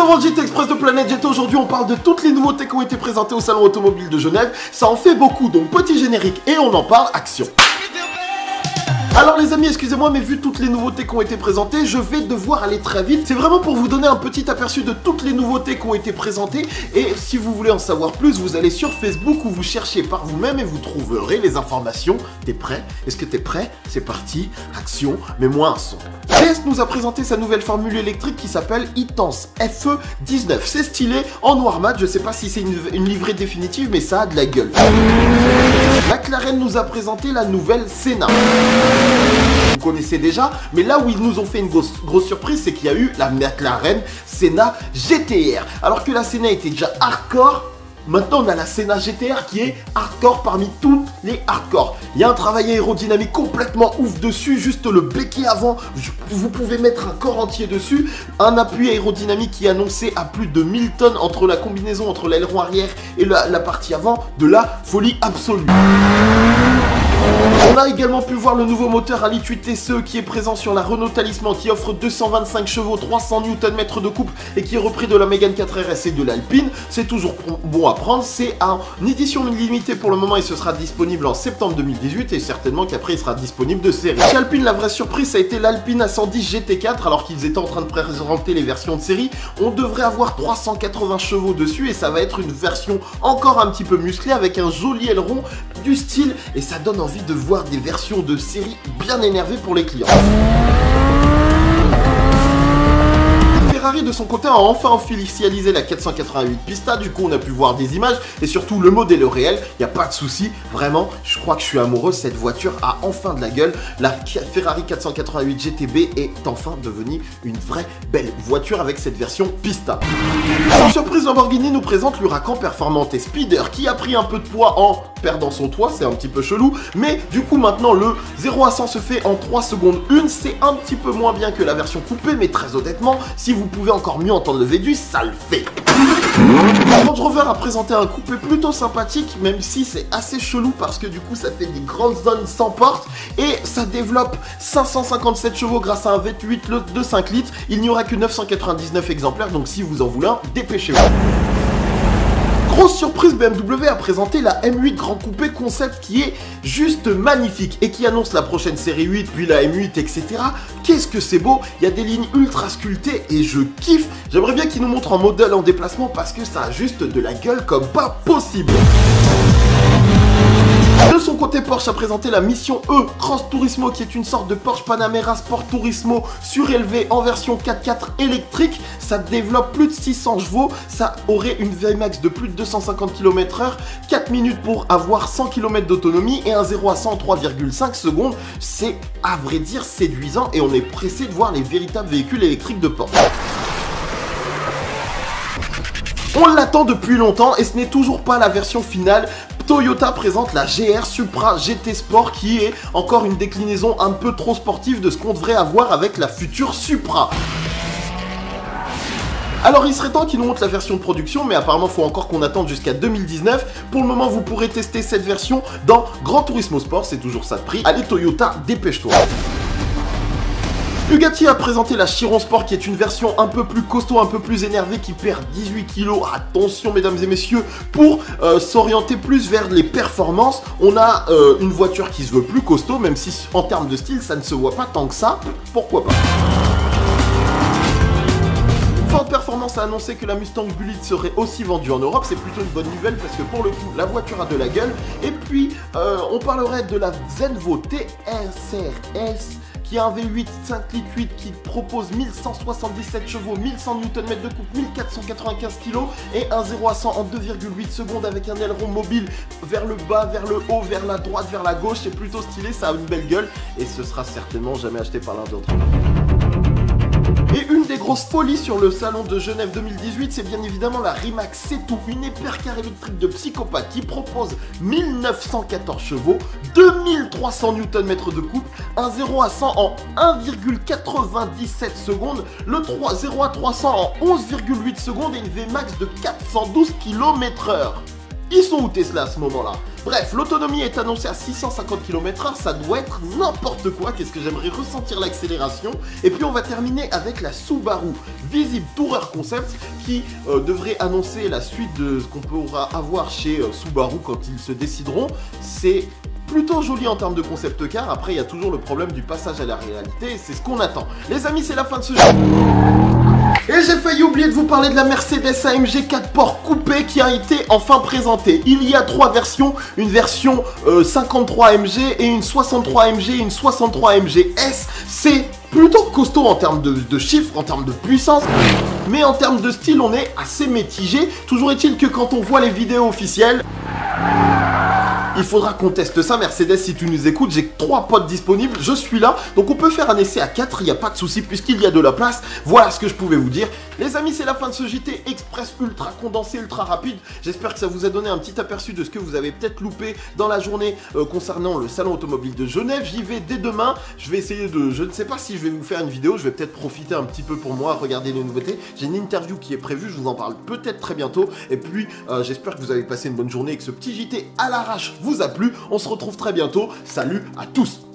dans le JT Express de Planète Jet. Aujourd'hui on parle de toutes les nouveautés qui ont été présentées au salon automobile de Genève. Ça en fait beaucoup, donc petit générique et on en parle, action. Alors les amis, excusez-moi, mais vu toutes les nouveautés qui ont été présentées, je vais devoir aller très vite. C'est vraiment pour vous donner un petit aperçu de toutes les nouveautés qui ont été présentées. Et si vous voulez en savoir plus, vous allez sur Facebook où vous cherchez par vous-même et vous trouverez les informations. T'es prêt? Est-ce que t'es prêt? C'est parti, action, mets-moi un son. TS nous a présenté sa nouvelle formule électrique qui s'appelle e-Tense FE19. C'est stylé, en noir mat, je sais pas si c'est une livrée définitive, mais ça a de la gueule. McLaren nous a présenté la nouvelle Senna. Vous connaissez déjà, mais là où ils nous ont fait une grosse surprise, c'est qu'il y a eu la McLaren Senna GTR. Alors que la Senna était déjà hardcore, maintenant on a la Senna GTR qui est hardcore parmi toutes les hardcore. Il y a un travail aérodynamique complètement ouf dessus, juste le béquet avant, vous pouvez mettre un corps entier dessus. Un appui aérodynamique qui est annoncé à plus de 1000 tonnes entre la combinaison entre l'aileron arrière et la partie avant, de la folie absolue. On a également pu voir le nouveau moteur à liquide TCE qui est présent sur la Renault Talisman, qui offre 225 chevaux, 300 Nm de couple et qui est repris de la Mégane 4 RS et de l'Alpine. C'est toujours bon à prendre, c'est en édition limitée pour le moment et ce sera disponible en septembre 2018 et certainement qu'après il sera disponible de série. Chez Alpine, la vraie surprise ça a été l'Alpine A110 GT4 alors qu'ils étaient en train de présenter les versions de série. On devrait avoir 380 chevaux dessus et ça va être une version encore un petit peu musclée avec un joli aileron, du style et ça donne envie de voir des versions de série bien énervées pour les clients. Ferrari de son côté a enfin officialisé la 488 Pista, du coup on a pu voir des images et surtout le modèle réel, il n'y a pas de souci, vraiment je crois que je suis amoureux, cette voiture a enfin de la gueule, la Ferrari 488 GTB est enfin devenue une vraie belle voiture avec cette version Pista. Sans surprise, Lamborghini nous présente l'Huracan Performante et Speeder qui a pris un peu de poids en perdant son toit, c'est un petit peu chelou, mais du coup maintenant le 0 à 100 se fait en 3 secondes 1, c'est un petit peu moins bien que la version coupée, mais très honnêtement, si vous pouvez encore mieux entendre le V8, ça le fait. Range Rover a présenté un coupé plutôt sympathique, même si c'est assez chelou parce que du coup ça fait des grandes zones sans porte et ça développe 557 chevaux grâce à un V8 de 5 litres. Il n'y aura que 999 exemplaires, donc si vous en voulez un, dépêchez-vous. Grosse surprise, BMW a présenté la M8 Grand Coupé concept qui est juste magnifique et qui annonce la prochaine série 8, puis la M8, etc. Qu'est-ce que c'est beau, il y a des lignes ultra sculptées et je kiffe. J'aimerais bien qu'ils nous montrent un modèle en déplacement parce que ça a juste de la gueule comme pas possible. De son côté, Porsche a présenté la Mission E Cross Turismo qui est une sorte de Porsche Panamera Sport Turismo surélevé en version 4x4 électrique. Ça développe plus de 600 chevaux, ça aurait une Vmax de plus de 250 km/h, 4 minutes pour avoir 100 km d'autonomie et un 0 à 100 en 3,5 secondes. C'est à vrai dire séduisant et on est pressé de voir les véritables véhicules électriques de Porsche. On l'attend depuis longtemps et ce n'est toujours pas la version finale. Toyota présente la GR Supra GT Sport qui est encore une déclinaison un peu trop sportive de ce qu'on devrait avoir avec la future Supra. Alors il serait temps qu'ils nous montrent la version de production, mais apparemment il faut encore qu'on attende jusqu'à 2019. Pour le moment vous pourrez tester cette version dans Gran Turismo Sport, c'est toujours ça de prix. Allez Toyota, dépêche-toi. Bugatti a présenté la Chiron Sport qui est une version un peu plus costaud, un peu plus énervée qui perd 18 kg. Attention mesdames et messieurs, pour s'orienter plus vers les performances, on a une voiture qui se veut plus costaud, même si en termes de style ça ne se voit pas tant que ça, pourquoi pas. Ford Performance a annoncé que la Mustang Bullitt serait aussi vendue en Europe, c'est plutôt une bonne nouvelle parce que pour le coup la voiture a de la gueule. Et puis on parlerait de la Zenvo TSRS qui a un V8 5 litres 8 qui propose 1177 chevaux, 1100 Nm de couple, 1495 kg et un 0 à 100 en 2,8 secondes avec un aileron mobile vers le bas, vers le haut, vers la droite, vers la gauche. C'est plutôt stylé, ça a une belle gueule et ce sera certainement jamais acheté par l'un d'entre nous. Et une des grosses folies sur le salon de Genève 2018, c'est bien évidemment la Rimac C2, une hypercar électrique de psychopathe qui propose 1914 chevaux, 2300 Nm de couple, un 0 à 100 en 1,97 secondes, le 0 à 300 en 11,8 secondes et une Vmax de 412 km/h. Ils sont où Tesla à ce moment-là? Bref, l'autonomie est annoncée à 650 km/h, ça doit être n'importe quoi, qu'est-ce que j'aimerais ressentir l'accélération. Et puis on va terminer avec la Subaru Visible Tourer Concept qui devrait annoncer la suite de ce qu'on pourra avoir chez Subaru quand ils se décideront. C'est plutôt joli en termes de concept car, après il y a toujours le problème du passage à la réalité, et c'est ce qu'on attend. Les amis, c'est la fin de ce jeu. Et j'ai failli oublier de vous parler de la Mercedes AMG 4 ports coupé qui a été enfin présentée. Il y a 3 versions, une version 53 AMG et une 63 AMG et une 63 AMG S. C'est plutôt costaud en termes de chiffres, en termes de puissance. Mais en termes de style, on est assez mitigé. Toujours est-il que quand on voit les vidéos officielles, il faudra qu'on teste ça. Mercedes, si tu nous écoutes, j'ai 3 potes disponibles, je suis là. Donc on peut faire un essai à 4, il n'y a pas de souci puisqu'il y a de la place. Voilà ce que je pouvais vous dire. Les amis, c'est la fin de ce JT Express ultra condensé, ultra rapide. J'espère que ça vous a donné un petit aperçu de ce que vous avez peut-être loupé dans la journée concernant le salon automobile de Genève. J'y vais dès demain. Je vais essayer de... Je ne sais pas si je vais vous faire une vidéo. Je vais peut-être profiter un petit peu pour moi, regarder les nouveautés. J'ai une interview qui est prévue, je vous en parle peut-être très bientôt. Et puis, j'espère que vous avez passé une bonne journée et que ce petit JT à l'arrache vous a plu. On se retrouve très bientôt. Salut à tous!